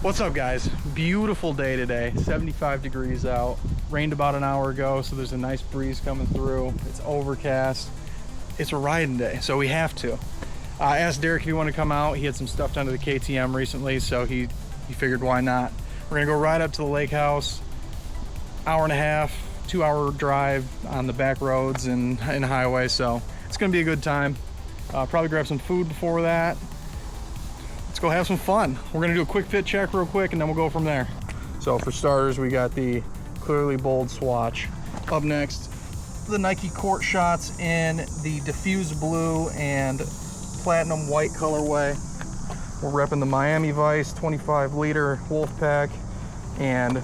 What's up, guys? Beautiful day today, 75 degrees out. Rained about an hour ago, so there's a nice breeze coming through. It's overcast. It's a riding day, so we have to. I asked Derek if he wanted to come out. He had some stuff done to the KTM recently, so he figured why not. We're gonna go right up to the Lakehouse, hour and a half, 2-hour drive on the back roads and highway, so it's gonna be a good time. Probably grab some food before that. Let's go have some fun. We're gonna do a quick fit check real quick and then we'll go from there. So for starters, we got the clearly bold Swatch. Up next, the Nike Court Shots in the Diffused blue and platinum white colorway. We're repping the Miami Vice 25 liter Wolfpak and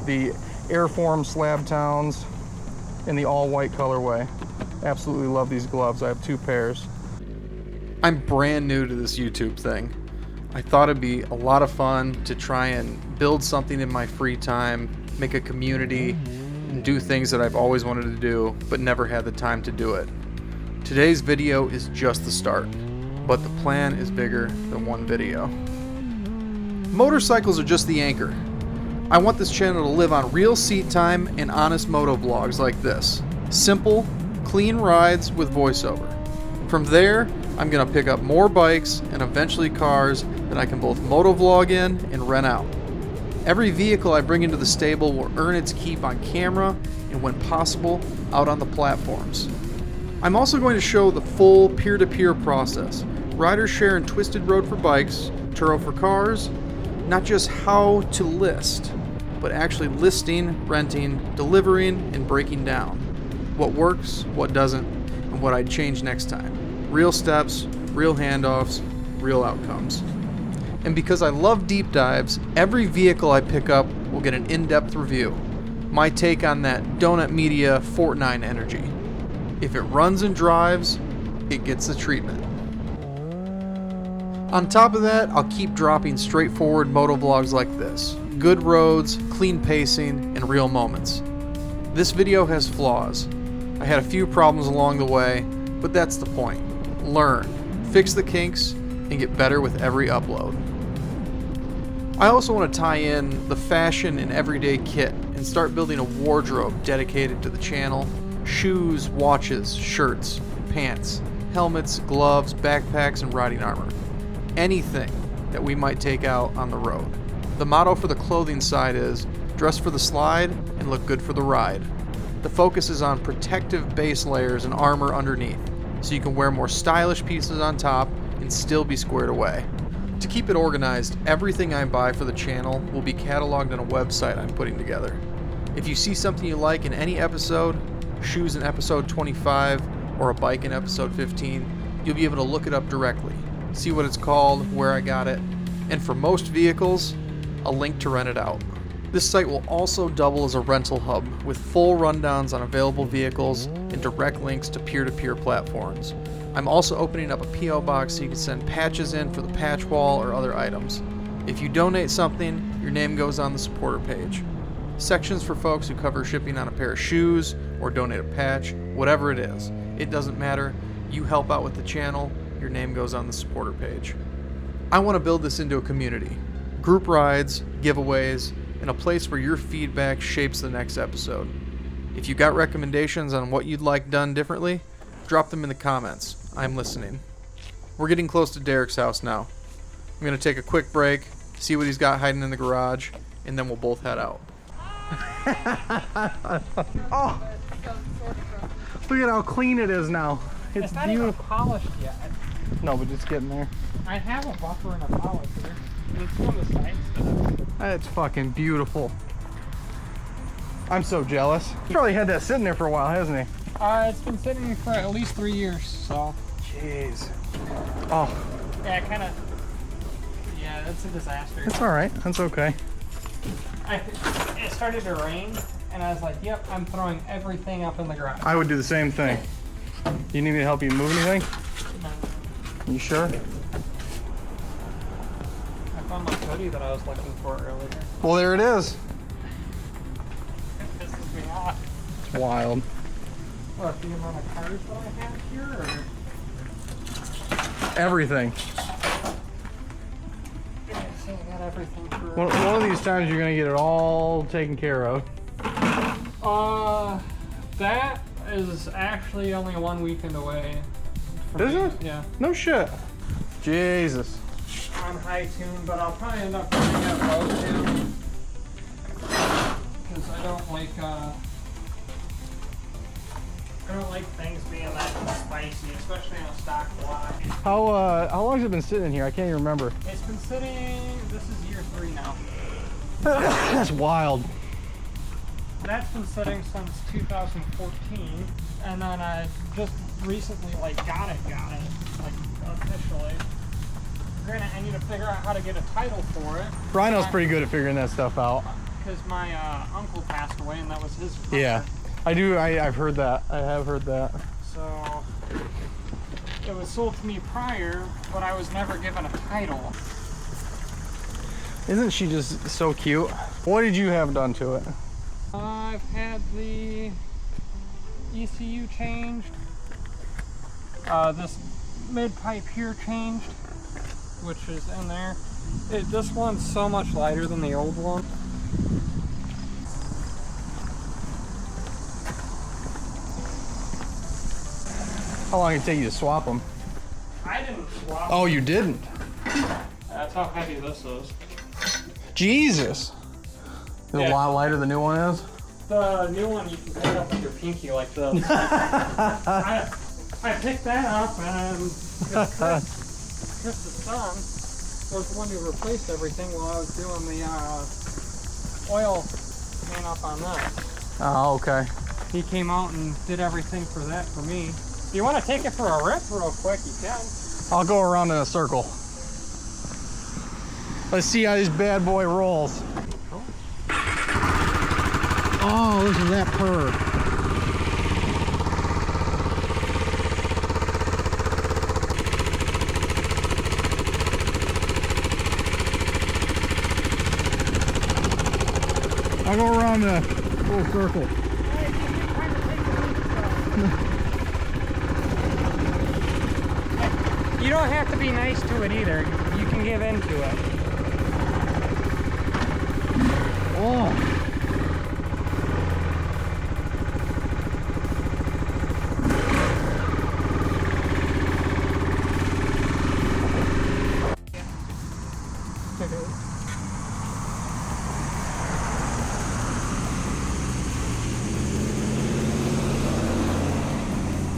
the Airform Slabtowns in the all white colorway. Absolutely love these gloves. I have 2 pairs. I'm brand new to this YouTube thing. I thought it'd be a lot of fun to try and build something in my free time, make a community, and do things that I've always wanted to do, but never had the time to do it. Today's video is just the start, but the plan is bigger than one video. Motorcycles are just the anchor. I want this channel to live on real seat time and honest moto vlogs like this. Simple, clean rides with voiceover. From there, I'm gonna pick up more bikes and eventually cars that I can both motovlog in and rent out. Every vehicle I bring into the stable will earn its keep on camera and when possible, out on the platforms. I'm also going to show the full peer-to-peer process. Riders share in Twisted Road for bikes, Turo for cars, not just how to list, but actually listing, renting, delivering, and breaking down. What works, what doesn't, and what I'd change next time. Real steps, real handoffs, real outcomes. And because I love deep dives, every vehicle I pick up will get an in-depth review. My take on that Donut Media Fortnite energy. If it runs and drives, it gets the treatment. On top of that, I'll keep dropping straightforward motovlogs like this. Good roads, clean pacing, and real moments. This video has flaws. I had a few problems along the way, but that's the point. Learn, fix the kinks, and get better with every upload. I also want to tie in the fashion and everyday kit and start building a wardrobe dedicated to the channel. Shoes, watches, shirts, pants, helmets, gloves, backpacks, and riding armor. Anything that we might take out on the road. The motto for the clothing side is, dress for the slide and look good for the ride. The focus is on protective base layers and armor underneath, so you can wear more stylish pieces on top and still be squared away. To keep it organized, everything I buy for the channel will be cataloged on a website I'm putting together. If you see something you like in any episode, shoes in episode 25 or a bike in episode 15, you'll be able to look it up directly, see what it's called, where I got it, and for most vehicles, a link to rent it out. This site will also double as a rental hub with full rundowns on available vehicles and direct links to peer-to-peer platforms. I'm also opening up a P.O. box so you can send patches in for the patch wall or other items. If you donate something, your name goes on the supporter page. Sections for folks who cover shipping on a pair of shoes or donate a patch, whatever it is. It doesn't matter. You help out with the channel, your name goes on the supporter page. I want to build this into a community. Group rides, giveaways, and a place where your feedback shapes the next episode. If you got recommendations on what you'd like done differently, drop them in the comments. I'm listening. We're getting close to Dericks House now. I'm going to take a quick break, see what he's got hiding in the garage, and then we'll both head out. Oh, look at how clean it is now. It's not even polished yet. No, but it's getting there. I have a buffer and a polish here. It's on the side stuff. It's fucking beautiful. I'm so jealous. He's probably had that sitting there for a while, hasn't he? It's been sitting for at least 3 years, so. Jeez. Oh. Yeah, kind of. Yeah, that's a disaster. It's all right. That's okay. It started to rain, and I was like, yep, I'm throwing everything up in the garage. I would do the same thing. You need me to help you move anything? No. You sure? I found my hoodie that I was looking for earlier. Well, there it is. It pisses me off. It's wild. What, the amount of cars that I have here, or? Everything. Yes. say I got everything for... One of these times you're gonna get it all taken care of. That is actually only 1 weekend away. Is it? Yeah. No shit. Jesus. On high tune, but I'll probably end up running at low tune. Because I don't like things being that spicy, especially on a stock block. How long has it been sitting in here? I can't even remember. It's been sitting, this is year 3 now. That's wild. That's been sitting since 2014, and then I just recently got it officially. Granted, I need to figure out how to get a title for it. Rhino's pretty good at figuring that stuff out. Because my uncle passed away, and that was his car. Yeah, I've heard that. I have heard that. So it was sold to me prior, but I was never given a title. Isn't she just so cute? What did you have done to it? I've had the ECU changed, this mid-pipe here changed, which is in there. This one's so much lighter than the old one. How long did it take you to swap them? I didn't swap. Oh, you didn't? That's how heavy this is. Jesus. Is it a lot lighter than the new one is? The new one you can hold up with your pinky like this. I picked that up and Chris the son was the one who replaced everything while I was doing the oil clean up on that. Oh, okay. He came out and did everything for that for me. If you want to take it for a rip real quick, you can. I'll go around in a circle. Let's see how this bad boy rolls. Oh, listen to that purr. I'll go around the full circle. You don't have to be nice to it either. You can give in to it. Oh.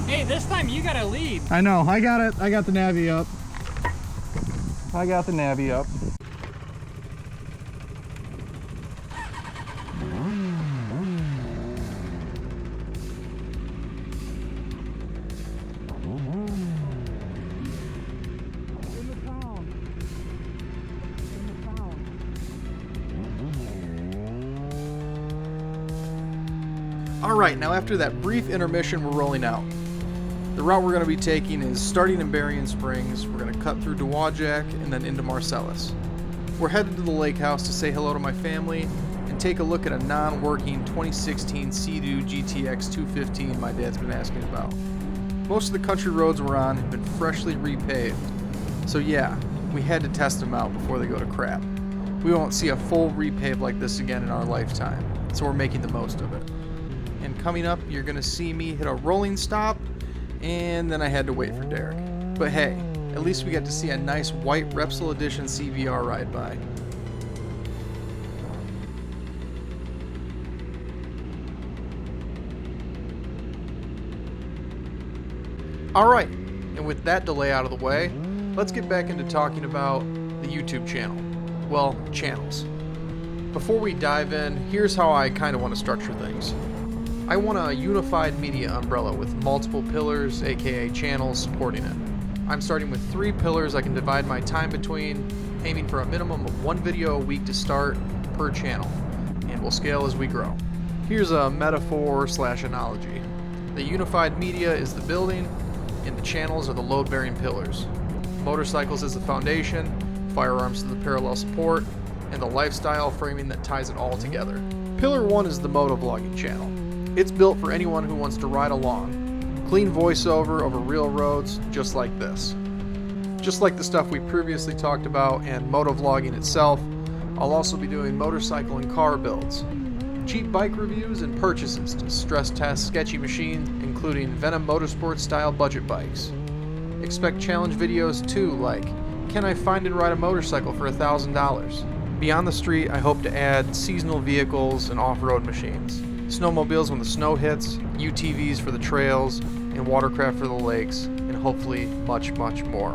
Hey, this time you gotta lead. I know, I got it. I got the navy up. I got the navy up. Alright, now after that brief intermission, we're rolling out. The route we're going to be taking is starting in Berrien Springs, we're going to cut through Dowagiac and then into Marcellus. We're headed to the Lakehouse to say hello to my family and take a look at a non-working 2016 Sea-Doo GTX 215 my dad's been asking about. Most of the country roads we're on have been freshly repaved, so yeah, we had to test them out before they go to crap. We won't see a full repave like this again in our lifetime, so we're making the most of it. And coming up, you're going to see me hit a rolling stop, and then I had to wait for Derek. But hey, at least we got to see a nice white Repsol Edition CVR ride by. Alright, and with that delay out of the way, let's get back into talking about the YouTube channel. Well, channels. Before we dive in, here's how I kind of want to structure things. I want a unified media umbrella with multiple pillars, aka channels, supporting it. I'm starting with 3 pillars I can divide my time between, aiming for a minimum of 1 video a week to start per channel, and we'll scale as we grow. Here's a metaphor/analogy. The unified media is the building, and the channels are the load-bearing pillars. Motorcycles is the foundation, firearms is the parallel support, and the lifestyle framing that ties it all together. Pillar 1 is the motovlogging channel. It's built for anyone who wants to ride along. Clean voiceover over real roads, just like this. Just like the stuff we previously talked about and motovlogging itself, I'll also be doing motorcycle and car builds, cheap bike reviews and purchases to stress test sketchy machines, including Venom Motorsport style budget bikes. Expect challenge videos too, like, can I find and ride a motorcycle for $1,000? Beyond the street, I hope to add seasonal vehicles and off-road machines, snowmobiles when the snow hits, UTVs for the trails, and watercraft for the lakes, and hopefully much, much more.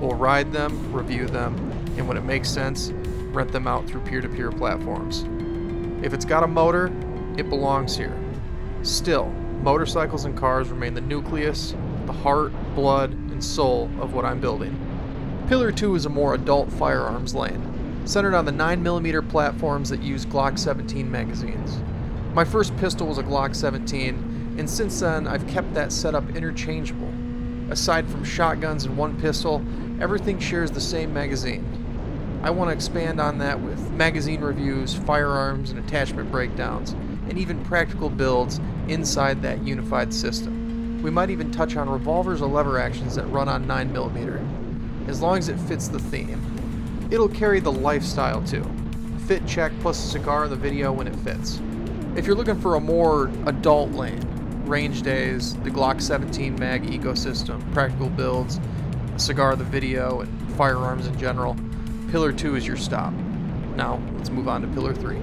We'll ride them, review them, and when it makes sense, rent them out through peer-to-peer platforms. If it's got a motor, it belongs here. Still, motorcycles and cars remain the nucleus, the heart, blood, and soul of what I'm building. Pillar 2 is a more adult firearms lane, centered on the 9mm platforms that use Glock 17 magazines. My first pistol was a Glock 17, and since then I've kept that setup interchangeable. Aside from shotguns and one pistol, everything shares the same magazine. I want to expand on that with magazine reviews, firearms and attachment breakdowns, and even practical builds inside that unified system. We might even touch on revolvers or lever actions that run on 9mm, as long as it fits the theme. It'll carry the lifestyle too. Fit check plus a cigar in the video when it fits. If you're looking for a more adult lane, range days, the Glock 17 mag ecosystem, practical builds, a cigar of the video, and firearms in general, Pillar 2 is your stop. Now, let's move on to Pillar 3.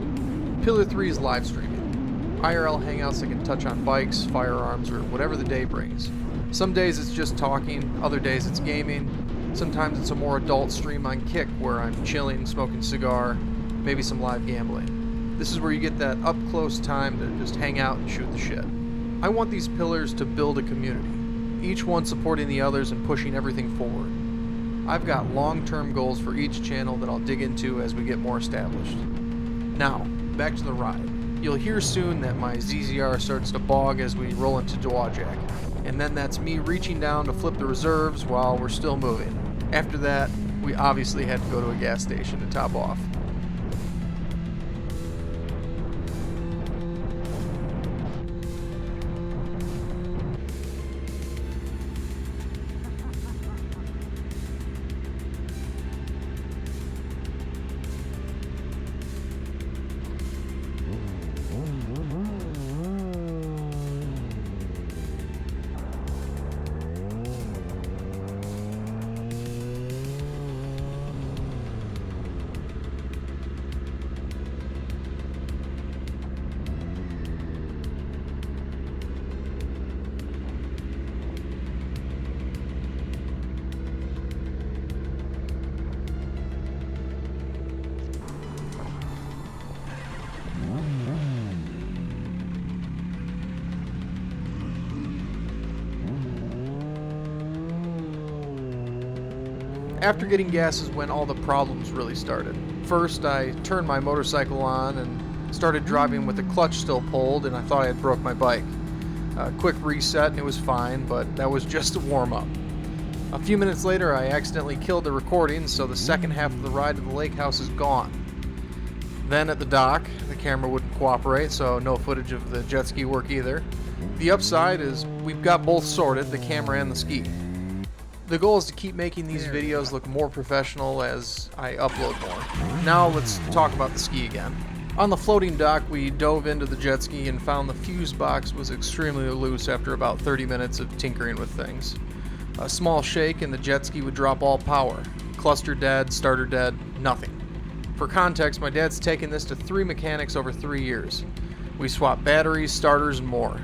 Pillar 3 is live streaming. IRL hangouts that can touch on bikes, firearms, or whatever the day brings. Some days it's just talking, other days it's gaming. Sometimes it's a more adult stream on Kick where I'm chilling, smoking cigar, maybe some live gambling. This is where you get that up-close time to just hang out and shoot the shit. I want these pillars to build a community, each one supporting the others and pushing everything forward. I've got long-term goals for each channel that I'll dig into as we get more established. Now, back to the ride. You'll hear soon that my ZZR starts to bog as we roll into Dowagiac, and then that's me reaching down to flip the reserves while we're still moving. After that, we obviously had to go to a gas station to top off. After getting gas is when all the problems really started. First, I turned my motorcycle on and started driving with the clutch still pulled, and I thought I had broke my bike. A quick reset and it was fine, but that was just a warm-up. A few minutes later, I accidentally killed the recording, so the second half of the ride to the Lakehouse is gone. Then at the dock, the camera wouldn't cooperate, so no footage of the jet ski work either. The upside is we've got both sorted, the camera and the ski. The goal is to keep making these videos look more professional as I upload more. Now let's talk about the ski again. On the floating dock, we dove into the jet ski and found the fuse box was extremely loose after about 30 minutes of tinkering with things. A small shake and the jet ski would drop all power. Cluster dead, starter dead, nothing. For context, my dad's taken this to 3 mechanics over 3 years. We swapped batteries, starters, and more.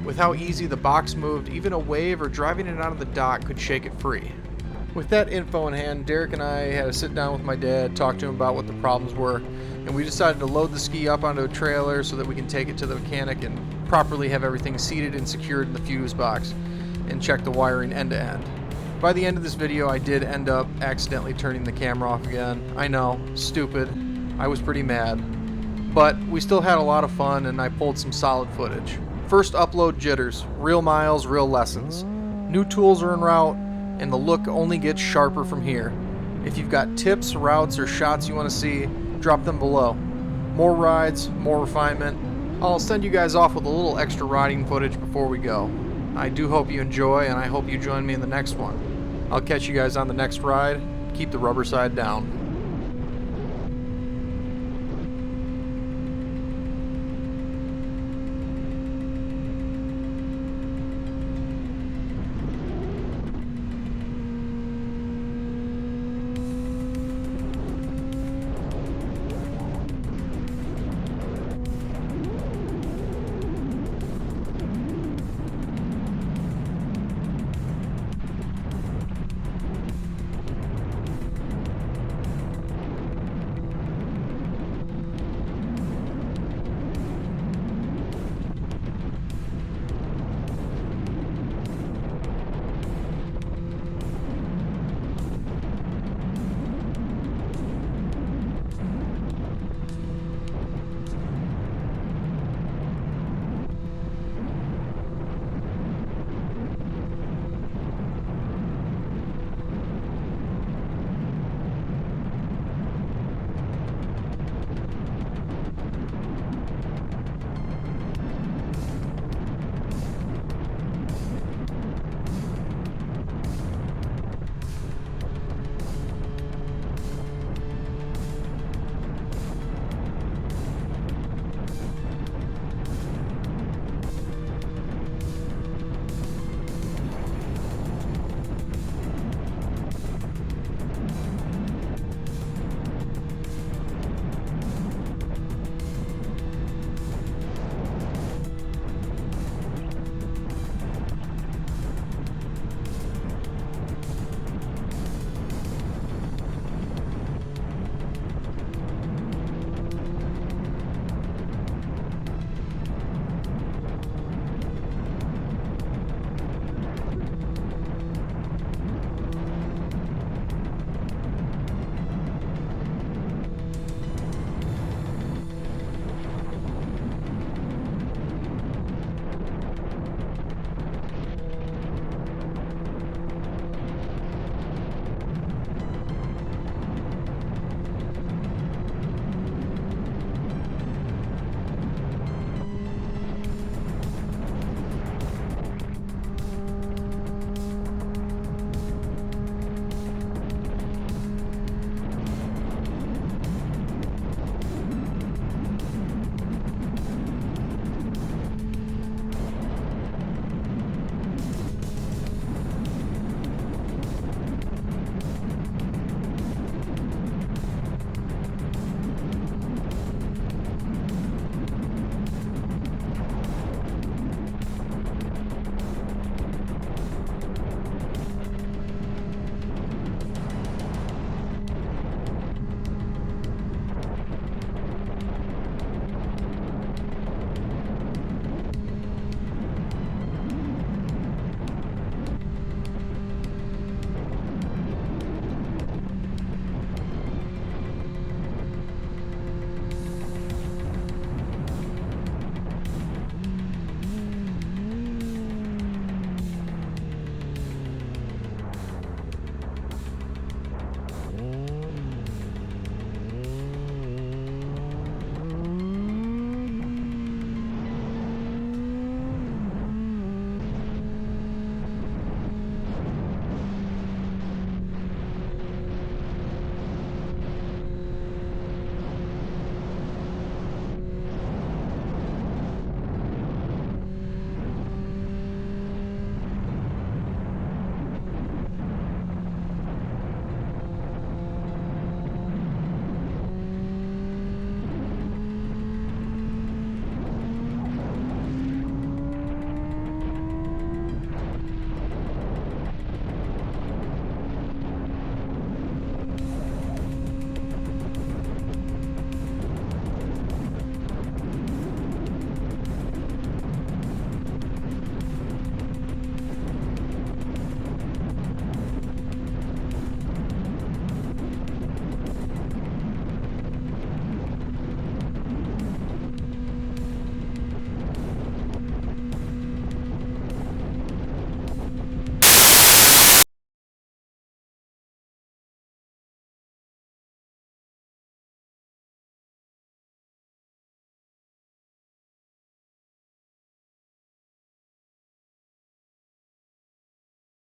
With how easy the box moved, even a wave or driving it out of the dock could shake it free. With that info in hand, Derek and I had a sit down with my dad, talk to him about what the problems were, and we decided to load the ski up onto a trailer so that we can take it to the mechanic and properly have everything seated and secured in the fuse box and check the wiring end to end. By the end of this video, I did end up accidentally turning the camera off again. I know, stupid. I was pretty mad. But we still had a lot of fun and I pulled some solid footage. First upload jitters, real miles, real lessons. New tools are en route, and the look only gets sharper from here. If you've got tips, routes, or shots you want to see, drop them below. More rides, more refinement. I'll send you guys off with a little extra riding footage before we go. I do hope you enjoy, and I hope you join me in the next one. I'll catch you guys on the next ride. Keep the rubber side down.